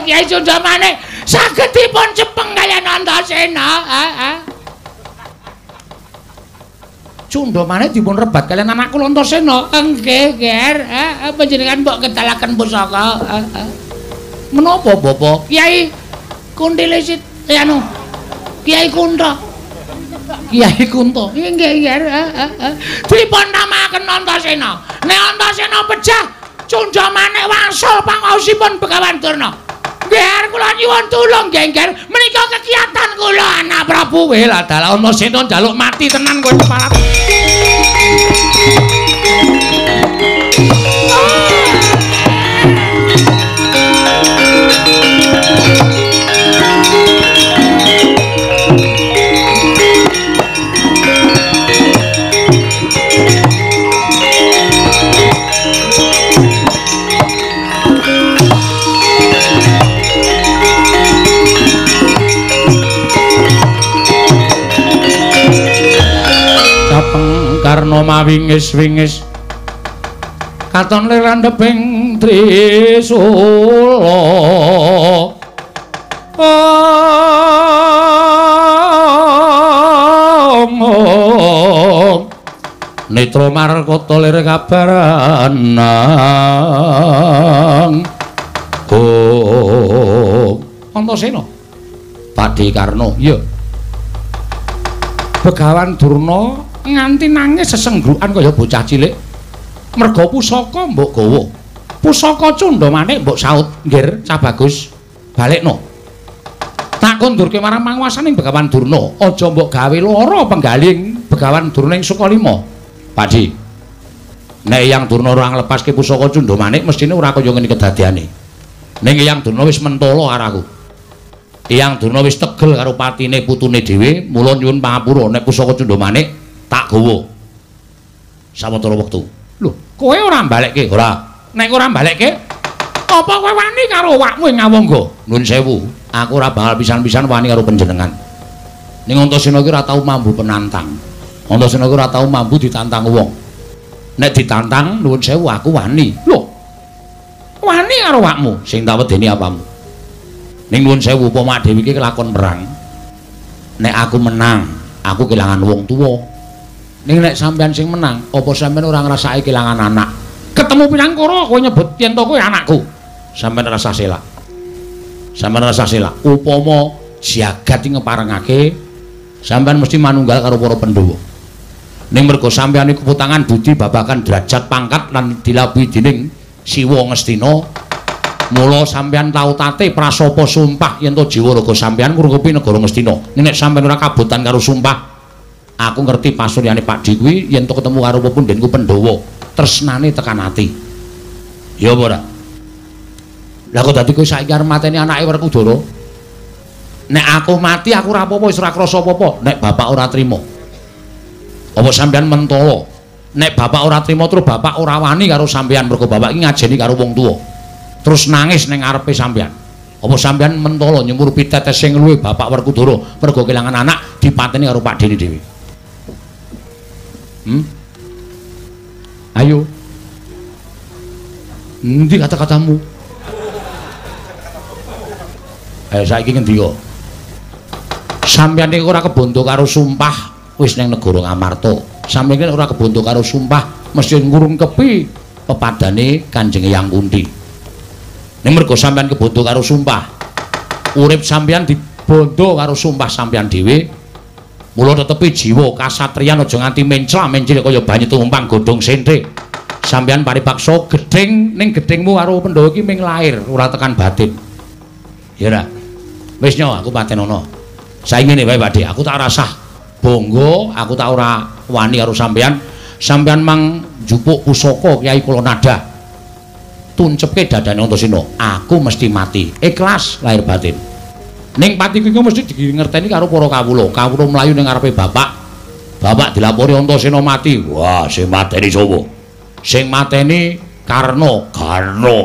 Kyai Cundamanik saged dipun cepeng kaliyan Antasena. Cundamanik dipun rebat kaliyan anak kula Antasena. Nggih, Ger. Panjenengan mbok kedalaken pusaka. Menapa, Bapak? Kyai Kuntilesit Kyai Kunta. Kyai Kunta. Nggih, Ger. Dipun namakaken Antasena. Nek Antasena pecah Cundamanik wangsul pangaosipun Begawan Durna. Nggih, kula nyuwun tulung, Gengger. Menika kegiatan kula anak Prabu. Weh, lah dalah Antasena njaluk mati tenan kowe kepala. Karna mawingis-wingis katon lerandheping Trisula Netra Markata lir kabaranang Antasena Pakde Karna iya Begawan Durna nganti nangis sesenggrukan kaya bocah cilik merga pusaka mbok gawa pusaka Cundamanik mbok saut nggir Cah Bagus balekno tak kondurke marang panguwasaning Begawan Durna aja mbok gawe lara penggaling Begawan Durna ing Sukalima Pakde nek Eyang Durna ora nglepaske pusaka Cundamanik mestine ora kaya ngene kedadiane ning Eyang Durna wis mentala karo aku Eyang Durna wis tegel karo patine putune dhewe mula nyuwun pangapura nek pusaka Cundamanik tak gawa sawetara wektu. Lho, kowe ora mbalekke? Ora. Nek ora mbalekke, apa kowe wani karo awakmu ing Ngawangga? Nuwun sewu, aku ora bakal pisan-pisan wani karo panjenengan. Ning Antasena iki ora tau mambu penantang. Antasena iki ora tau mambu ditantang wong. Nek ditantang nuwun sewu aku wani. Lho. Wani karo awakmu sing tak wedeni apamu. Ning nuwun sewu upama Dewi iki kelakon perang. Nek aku menang, aku kelangan wong tuwa. Ning nek sampean sing menang, apa sampean ora ngrasake kelangan anak? Ketemu pinangkara kowe nyebut yen to kowe anakku. Sampean rasa selak. Sampean rasa selak. Upama jagat iki ngeparengake, sampean mesti manunggal karo para Pandhawa. Ning mergo sampean iku putangan budi babagan derajat pangkat lan dilabuhi dening Siwa Ngastina, mula sampean tau tate prasapa sumpah yen to jiwa raga sampean ngrungkepi negara Ngastina. Nek sampean ora kabotan karo sumpah, aku ngerti pasuryane Pakde kuwi yen to ketemu karo pepundenku Pandhawa, tresnane tekan ati. Ya apa ora? Lah kok dadi kowe saiki arep mateni anake Werkudara? Nek aku mati aku ora apa-apa wis ora krasa apa-apa, nek bapak ora trima. Apa sampeyan mentala? Nek bapak ora trima terus bapak ora wani karo sampeyan mergo bapak iki ngajeni karo wong tuwa. Terus nangis ning ngarepe sampeyan. Apa sampeyan mentala nyumurupi tetes sing luwih bapak Werkudara mergo kelangan anak dipateni karo Pak Dene dhewe. Ayo. Endi kata-katamu? Saiki ngendi kok? Sampeyan iki ora kebondo karo sumpah wis ning negara Ngamarta. Sampeyan ora kebondo karo sumpah mesti ngurungkepi pepadane Kanjeng Eyang Kunthi. Ning mergo sampeyan kebondo karo sumpah, urip sampeyan dibondo karo sumpah sampeyan dhewe. Mula tetepi jiwa kasatriyan aja nganti mencla-mencil kaya banyu tumpang godhong senthe. Sampeyan paripaksa gedhing ning gedhingmu karo Pandhawa iki ming lair, ora tekan batin. Ya ora. Wis nyo aku patenono. Saiki ngene wae Pakde, aku tak rasah bangga, aku tak ora wani karo sampeyan. Sampeyan mang njupuk pusaka Kyai Kulanada. Tuncepke dadane Antasena, aku mesti mati. Ikhlas lahir batin. Ning patiku iki mesti dingerteni karo para kawula. Kawula mlayu ning ngarepe bapak. Bapak dilapori Antasena mati. Wah, sing mateni sapa? Sing mateni Karna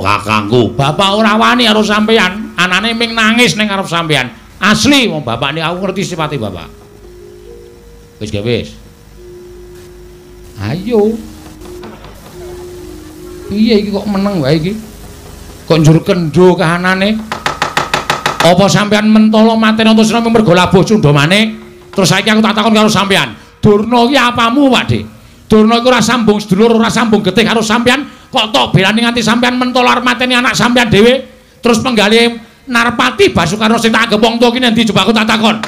kakangku. Bapak ora wani karo sampeyan. Anane ming nangis ning ngarep sampeyan. Asli wong bapak ini aku ngerti sifate bapak. Wis ge wis. Ayo. Piye iki kok meneng wae iki? Kok njur kendho kahanane? Apa sampeyan mentala mateni Antasena mergo labuh Cundamane? Terus saiki aku tak takon karo sampeyan. Durna iki apamu, Pakde? Durna iku ora sambung sedulur, ora sambung getih karo sampeyan, kok tok belani nganti sampeyan mentala arep mateni anak sampeyan dhewe? Terus penggalih Narpati Basukarna sing tak anggap wong tuwa ki endi coba aku tak takon.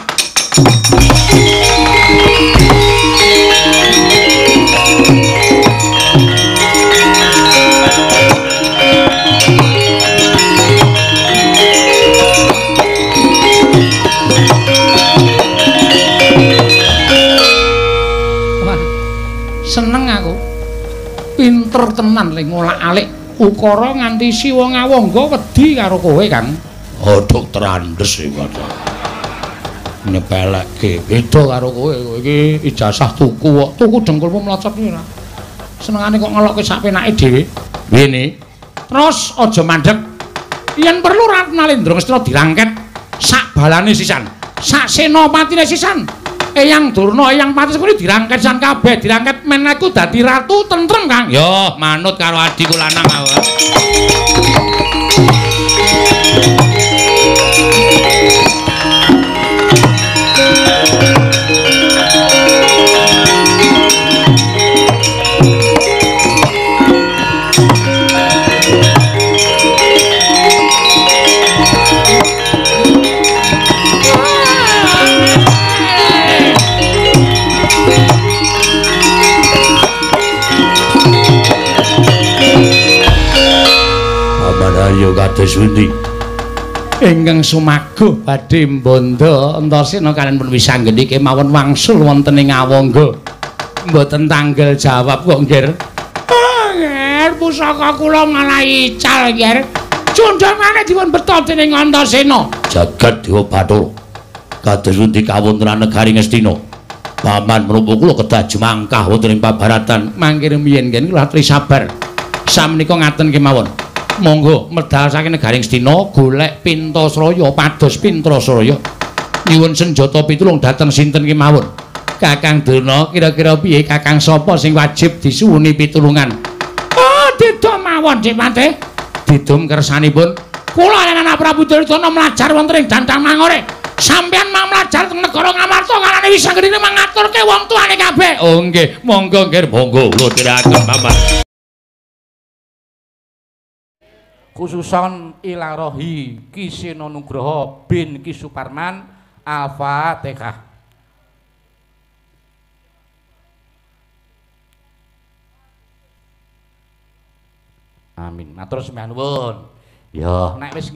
Seneng aku. Pinter tenan le ngolak-alik ukara nganti siwa ngawangga wedi karo kowe, Kang. Oh, dokter Andes iki, Pak. Nyepelekke beda karo kowe. Kowe iki ijazah tuku kok. Tuku dengkulmu mlocot iki ora. Senengane kok ngelokke sak penake dhewe. Wene. Terus aja mandhek. Yen perlu Ratna Lendra dirangket sak balane sisan. Sak senopatine sisan. Eyang Durna, Eyang Pati kuwi dirangket san kabeh, dirangket men aku dadi ratu tentrem, Kang. Yo, manut karo adhiku lanang awak. Ayo kados pundi ingkang sumaguh badhe mbondo Antasena kaliyan pun wisanggeni kemawon wangsul wonten ing Awangga mboten tanggel jawab kok nggih. Nggih, pusaka kula malah ical nggih. Cundamane dipun beto dening Antasena. Jagat Dewa Bathara. Kados pundi kawontenan negari Ngastina. Paman menapa kula kedah jumangkah wonten ing pabaratan mangkir miyen nggih kula aturi sabar. Samenika ngaten kemawon. Monggo medal saking negaring Stina golek Pintasraya pados Pintrasraya nyuwun senjata pitulung dhateng sinten kemawon. Kakang Durna kira-kira piye kakang sapa sing wajib disuwuni pitulungan? Oh, didom mawon Dik Pate. Didom kersanipun kula lan anak Prabu Duryudana mlajar wonten ing Dandang Mangore. Sampeyan mau mlajar teng negara Ngamarta kalane wisanggeni mangaturke wong tuane kabeh. Oh nggih, monggo nggih monggo kula tiraken Paman. Khususon ilarohi Kisena Nugroho bin Ki Suparman Al-Fatihah. Amin. Matur sembah nuwun. Ya, nek wis